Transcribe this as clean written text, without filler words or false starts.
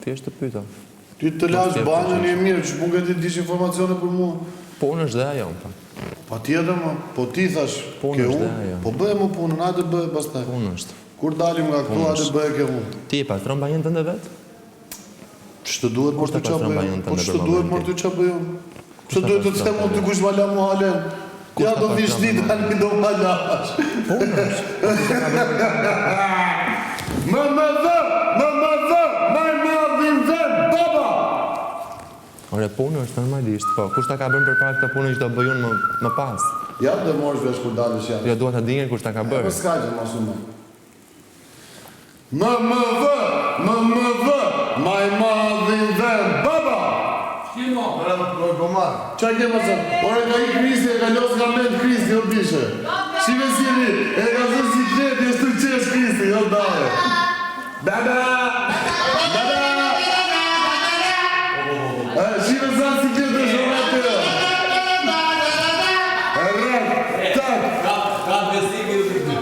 thjesht të pyeta. Ty të lash banjën e mirë, që mund këtë dish informacione për mua. Punë është dhe ajo, pa. Pa tjetër, më, po ti thash, Punë ke është unë, dhe ajo. po bëhe më punën, atë bëhe pastaj. Punë është. Kur dalim nga këtu, atë bëhe ke unë. Ti e pastron banjën tënde vetë? Ç'të duhet më të çapë? Po ç'të duhet më të çapë? Ç'të duhet të them unë të kush ma la mua halen? Ja do vish ditë tani do ma lash. Më madhin dhe, baba! Ore, punë është normalisht, po. Kush ta ka bërë përpara këtë punë që do bëj unë më pas? Ja dhe morësh vesh kur dalësh ja. Jo, dua ta dinjë kush ta ka Po bërë. s'ka gjë më shumë. Më maj madhin dhe, baba! Shimo! Qa ke më zërë? Ore ka i Kristi, e ka losë nga mend Kristi, jo bishe. Shime si jemi, e ka zërë si kreti, e s'tu qesh Kristi, jo dare. Baba! Shime zërë si kreti, e shumë atë. Tak! Ka besimi dhe të ty.